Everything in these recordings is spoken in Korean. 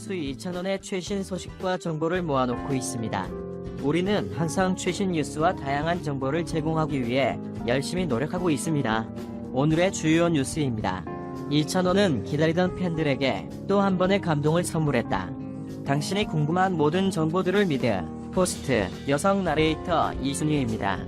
뉴스 2000원의 최신 소식과 정보를 모아놓고 있습니다. 우리는 항상 최신 뉴스와 다양한 정보를 제공하기 위해 열심히 노력하고 있습니다. 오늘의 주요 뉴스입니다. 2000원은 기다리던 팬들에게 또 한 번의 감동을 선물했다. 당신이 궁금한 모든 정보들을 믿을 포스트 여성 나레이터 이순희입니다.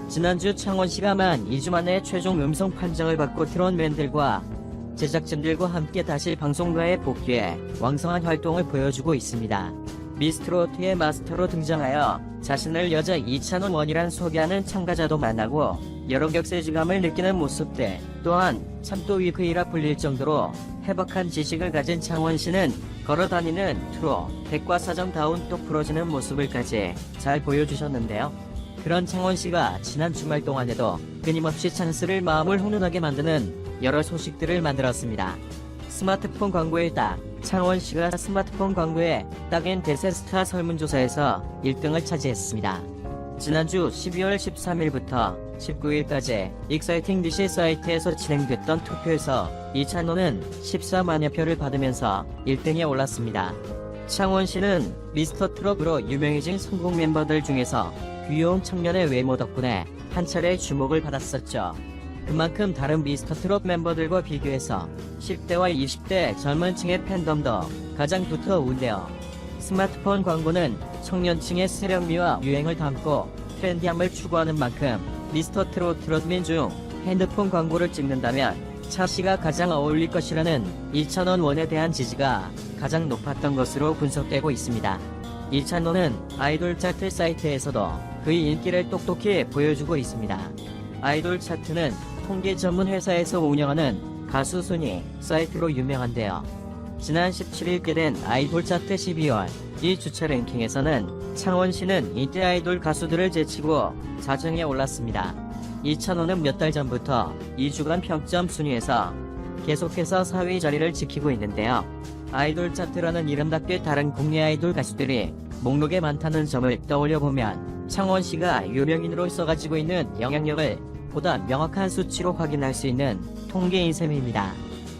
지난주 창원시가 만 2주 만에 최종 음성 판정을 받고 트롯맨들과 제작진들과 함께 다시 방송가에 복귀해 왕성한 활동을 보여주고 있습니다. 미스트롯의 마스터로 등장하여 자신을 여자 이찬원이란 소개하는 참가자도 만나고 여러 격세지감을 느끼는 모습들, 또한 참또 위크이라 불릴 정도로 해박한 지식을 가진 창원씨는 걸어다니는 트롯, 백과사전다운 또 부러지는 모습을까지 잘 보여주셨는데요. 그런 창원씨가 지난 주말 동안에도 끊임없이 찬스를 마음을 훈훈하게 만드는 여러 소식들을 만들었습니다. 스마트폰 광고에 딱 창원씨가 스마트폰 광고에 딱인 대세스타 설문조사에서 1등을 차지했습니다. 지난주 12월 13일부터 19일까지 익사이팅 DC 사이트에서 진행됐던 투표에서 이찬원은 14만여 표를 받으면서 1등에 올랐습니다. 창원씨는 미스터 트롯으로 유명해진 성공 멤버들 중에서 귀여운 청년의 외모 덕분에 한 차례 주목을 받았었죠. 그만큼 다른 미스터 트롯 멤버들과 비교해서 10대와 20대 젊은 층의 팬덤도 가장 두터운데요. 스마트폰 광고는 청년층의 세련미와 유행을 담고 트렌디함을 추구하는 만큼 미스터 트롯민 중 핸드폰 광고를 찍는다면 차씨가 가장 어울릴 것이라는 2000원에 대한 지지가 가장 높았던 것으로 분석되고 있습니다. 2000원은 아이돌 차트 사이트에서도 그의 인기를 똑똑히 보여주고 있습니다. 아이돌 차트는 통계 전문 회사에서 운영하는 가수 순위 사이트로 유명한데요. 지난 17일 개된 아이돌 차트 12월 이 주차 랭킹에서는 창원씨는 인기 아이돌 가수들을 제치고 4등에 올랐습니다. 이찬원은 몇 달 전부터 2주간 평점 순위에서 계속해서 4위 자리를 지키고 있는데요. 아이돌 차트라는 이름답게 다른 국내 아이돌 가수들이 목록에 많다는 점을 떠올려보면 창원씨가 유명인으로서 가지고 있는 영향력을 보다 명확한 수치로 확인할 수 있는 통계인 셈입니다.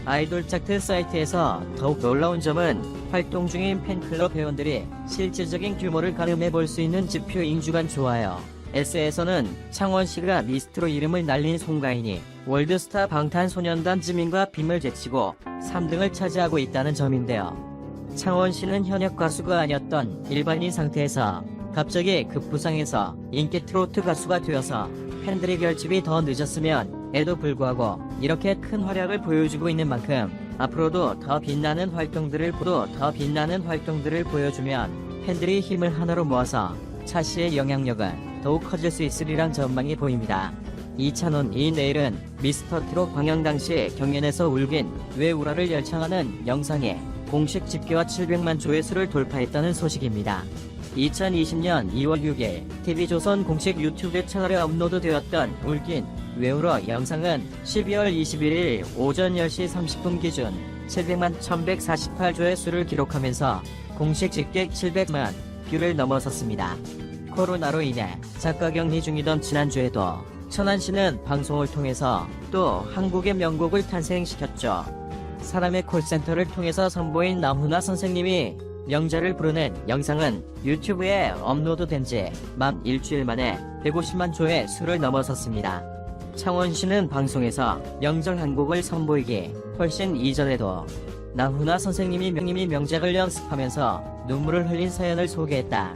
아이돌 차트 사이트에서 더욱 놀라운 점은 활동 중인 팬클럽 회원들이 실질적인 규모를 가늠해 볼 수 있는 지표인 주간 좋아요. S에서는 창원씨가 미스트로 이름을 날린 송가인이 월드스타 방탄소년단 지민과 빔을 제치고 3등을 차지하고 있다는 점인데요. 창원씨는 현역 가수가 아니었던 일반인 상태에서 갑자기 급부상해서 인기 트로트 가수가 되어서 팬들의 결집이 더 늦었으면 에도 불구하고 이렇게 큰 활약을 보여주고 있는 만큼 앞으로도 더 빛나는 활동들을 보여주면 팬들이 힘을 하나로 모아서 차씨의 영향력은 더욱 커질 수 있으리란 전망이 보입니다. 이찬원이 내일은 미스터 트롯 광영 당시 경연에서 울긴 왜 울어를 열창하는 영상이 공식 집계와 700만 조회수를 돌파했다는 소식입니다. 2020년 2월 6일 TV조선 공식 유튜브 채널에 업로드되었던 울긴 왜 울어 영상은 12월 21일 오전 10시 30분 기준 700만 1148조회수를 기록하면서 공식 집계 700만 뷰를 넘어섰습니다. 코로나로 인해 작가 격리 중이던 지난주에도 천안씨는 방송을 통해서 또 한국의 명곡을 탄생시켰죠. 사람의 콜센터를 통해서 선보인 남훈아 선생님이 명자를 부르는 영상은 유튜브에 업로드된 지 만 일주일 만에 150만 조회수를 넘어섰습니다. 창원씨는 방송에서 명절 한 곡을 선보이기 훨씬 이전에도 남훈아 선생님이 명작을 연습하면서 눈물을 흘린 사연을 소개했다.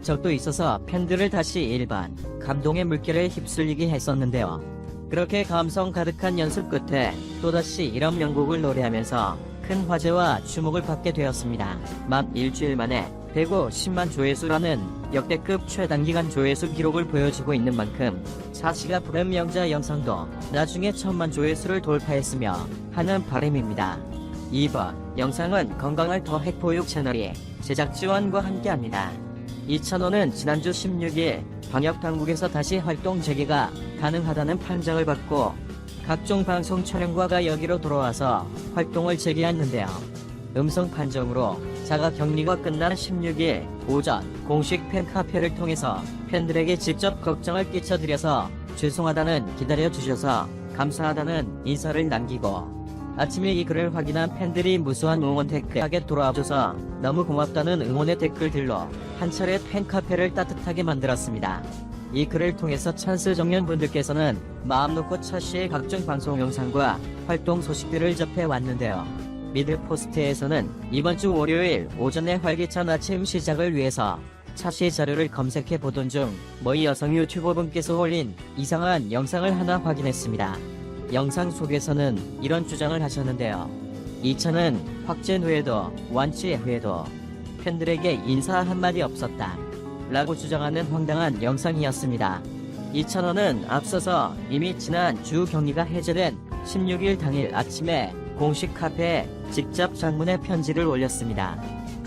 적도 있어서 팬들을 다시 일반 감동의 물결에 휩쓸리게 했었는데요. 그렇게 감성 가득한 연습 끝에 또다시 이런 명곡을 노래하면서 큰 화제와 주목을 받게 되었습니다. 만 일주일 만에 150만 조회수라는 역대급 최단기간 조회수 기록을 보여주고 있는 만큼 차씨가 부른 명자 영상도 나중에 1000만 조회수를 돌파했으며 하는 바람입니다. 이번 영상은 건강을 더핵 보육 채널이 제작 지원과 함께합니다. 이찬원은 지난주 16일 방역당국에서 다시 활동 재개가 가능하다는 판정을 받고 각종 방송 촬영과가 여기로 돌아와서 활동을 재개했는데요. 음성 판정으로 자가 격리가 끝난 16일 오전 공식 팬카페를 통해서 팬들에게 직접 걱정을 끼쳐드려서 죄송하다는 기다려주셔서 감사하다는 인사를 남기고 아침에 이 글을 확인한 팬들이 무수한 응원 댓글하게 돌아와줘서 너무 고맙다는 응원의 댓글들로 한 차례 팬카페를 따뜻하게 만들었습니다. 이 글을 통해서 찬스 정년분들께서는 마음 놓고 차씨의 각종 방송 영상과 활동 소식들을 접해왔는데요. 미들포스트에서는 이번 주 월요일 오전에 활기찬 아침 시작을 위해서 차씨 자료를 검색해 보던 중 모 여성 유튜버분께서 올린 이상한 영상을 하나 확인했습니다. 영상 속에서는 이런 주장을 하셨는데요. 이 차는 확진 후에도 완치 후에도 팬들에게 인사 한마디 없었다 라고 주장하는 황당한 영상이었습니다. 이찬원은 앞서서 이미 지난 주 격리가 해제된 16일 당일 아침에 공식 카페에 직접 장문의 편지를 올렸습니다.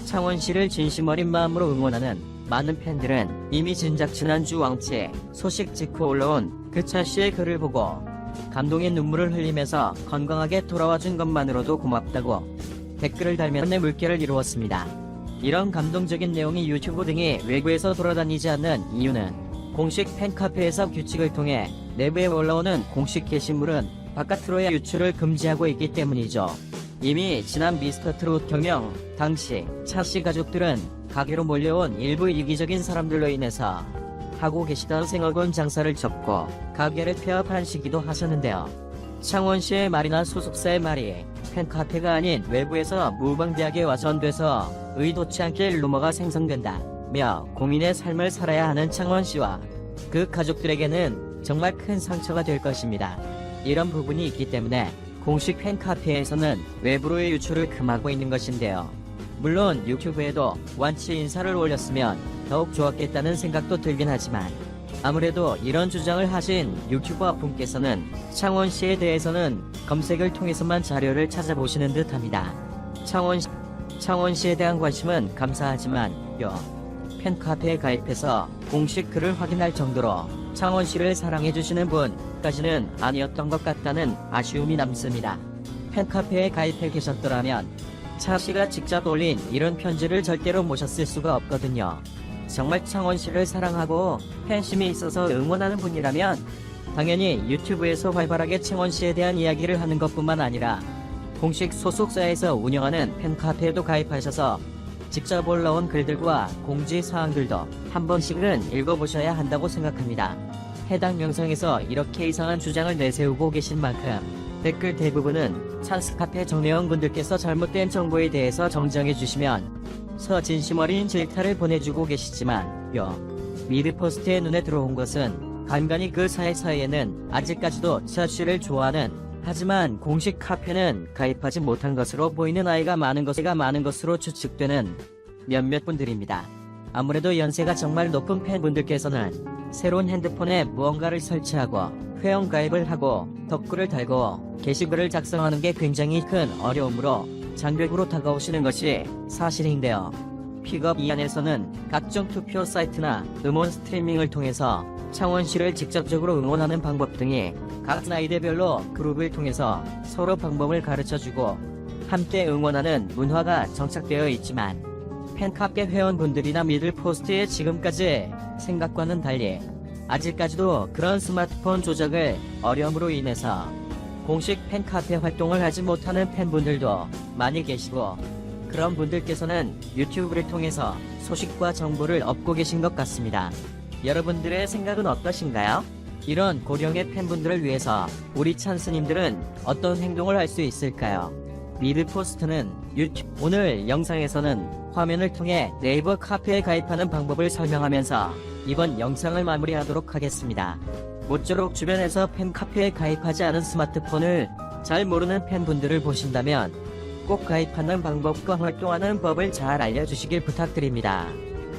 창원시를 진심 어린 마음으로 응원하는 많은 팬들은 이미 진작 지난주 왕치 소식 직후 올라온 그 차씨의 글을 보고 감동의 눈물을 흘리면서 건강하게 돌아와준 것만으로도 고맙다고 댓글을 달며 내 물결을 이루었습니다. 이런 감동적인 내용이 유튜브 등이 외부에서 돌아다니지 않는 이유는 공식 팬카페에서 규칙을 통해 내부에 올라오는 공식 게시물은 바깥으로의 유출을 금지하고 있기 때문이죠. 이미 지난 미스터트롯 경영 당시 차씨 가족들은 가게로 몰려온 일부 이기적인 사람들로 인해서 하고 계시던 생활권 장사를 접고 가게를 폐업한 시기도 하셨는데요. 창원시의 말이나 소속사의 말이 팬카페가 아닌 외부에서 무방비하게 와전돼서 의도치 않게 루머가 생성된다며 공인의 삶을 살아야 하는 창원시와 그 가족들에게는 정말 큰 상처가 될 것입니다. 이런 부분이 있기 때문에 공식 팬카페에서는 외부로의 유출을 금하고 있는 것인데요. 물론 유튜브에도 완치 인사를 올렸으면 더욱 좋았겠다는 생각도 들긴 하지만 아무래도 이런 주장을 하신 유튜버 분께서는 창원시에 대해서는 검색을 통해서만 자료를 찾아보시는 듯 합니다. 창원시에 대한 관심은 감사하지만 팬카페에 가입해서 공식 글을 확인할 정도로 창원시를 사랑해주시는 분까지는 아니었던 것 같다는 아쉬움이 남습니다. 팬카페에 가입해 계셨더라면 차씨가 직접 올린 이런 편지를 절대로 모셨을 수가 없거든요. 정말 창원시를 사랑하고 팬심이 있어서 응원하는 분이라면 당연히 유튜브에서 활발하게 창원시에 대한 이야기를 하는 것뿐만 아니라 공식 소속사에서 운영하는 팬카페에도 가입하셔서 직접 올라온 글들과 공지사항들도 한 번씩은 읽어보셔야 한다고 생각합니다. 해당 영상에서 이렇게 이상한 주장을 내세우고 계신 만큼 댓글 대부분은 찬스카페 정래원 분들께서 잘못된 정보에 대해서 정정해 주시면 진심 어린 질타를 보내주고 계시지만 미드포스트의 눈에 들어온 것은 간간히 그 사이사이에는 아직까지도 차씨를 좋아하는 하지만 공식 카페는 가입하지 못한 것으로 보이는 아이가 많은 것으로 추측되는 몇몇 분들입니다. 아무래도 연세가 정말 높은 팬분들께서는 새로운 핸드폰에 무언가를 설치하고 회원가입을 하고 덧글을 달고 게시글을 작성하는 게 굉장히 큰 어려움으로 장벽으로 다가오시는 것이 사실인데요. 픽업 이 안에서는 각종 투표 사이트나 음원 스트리밍을 통해서 창원시를 직접적으로 응원하는 방법 등이 각 나이대별로 그룹을 통해서 서로 방법을 가르쳐주고 함께 응원하는 문화가 정착되어 있지만 팬카페 회원분들이나 미들포스트의 지금까지 생각과는 달리 아직까지도 그런 스마트폰 조작을 어려움으로 인해서 공식 팬카페 활동을 하지 못하는 팬분들도 많이 계시고 그런 분들께서는 유튜브를 통해서 소식과 정보를 얻고 계신 것 같습니다. 여러분들의 생각은 어떠신가요? 이런 고령의 팬분들을 위해서 우리 찬스님들은 어떤 행동을 할 수 있을까요? 미드포스트는 오늘 영상에서는 화면을 통해 네이버 카페에 가입하는 방법을 설명하면서 이번 영상을 마무리하도록 하겠습니다. 모쪼록 주변에서 팬카페에 가입하지 않은 스마트폰을 잘 모르는 팬분들을 보신다면 꼭 가입하는 방법과 활동하는 법을 잘 알려주시길 부탁드립니다.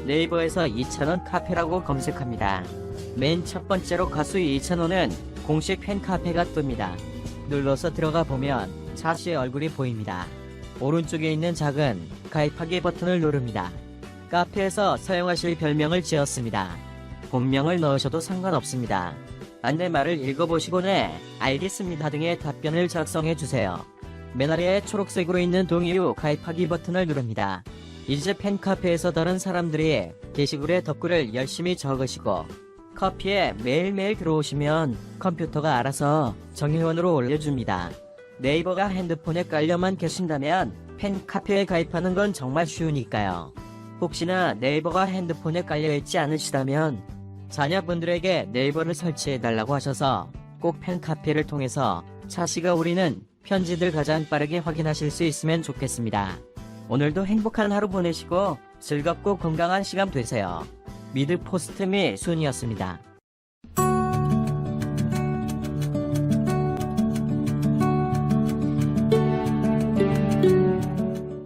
네이버에서 이찬원 카페라고 검색합니다. 맨 첫 번째로 가수 이찬원은 공식 팬카페가 뜹니다. 눌러서 들어가 보면 차씨의 얼굴이 보입니다. 오른쪽에 있는 작은 가입하기 버튼을 누릅니다. 카페에서 사용하실 별명을 지었습니다. 본명을 넣으셔도 상관없습니다. 안내말을 읽어보시고 네, 알겠습니다 등의 답변을 작성해주세요. 맨 아래에 초록색으로 있는 동의 후 가입하기 버튼을 누릅니다. 이제 팬카페에서 다른 사람들이 게시글에 덧글을 열심히 적으시고 커피에 매일매일 들어오시면 컴퓨터가 알아서 정회원으로 올려줍니다. 네이버가 핸드폰에 깔려만 계신다면 팬카페에 가입하는 건 정말 쉬우니까요. 혹시나 네이버가 핸드폰에 깔려있지 않으시다면 자녀분들에게 네이버를 설치해달라고 하셔서 꼭 팬카페를 통해서 차씨가 올리는 편지들 가장 빠르게 확인하실 수 있으면 좋겠습니다. 오늘도 행복한 하루 보내시고 즐겁고 건강한 시간 되세요. 미드포스트 미순이었습니다.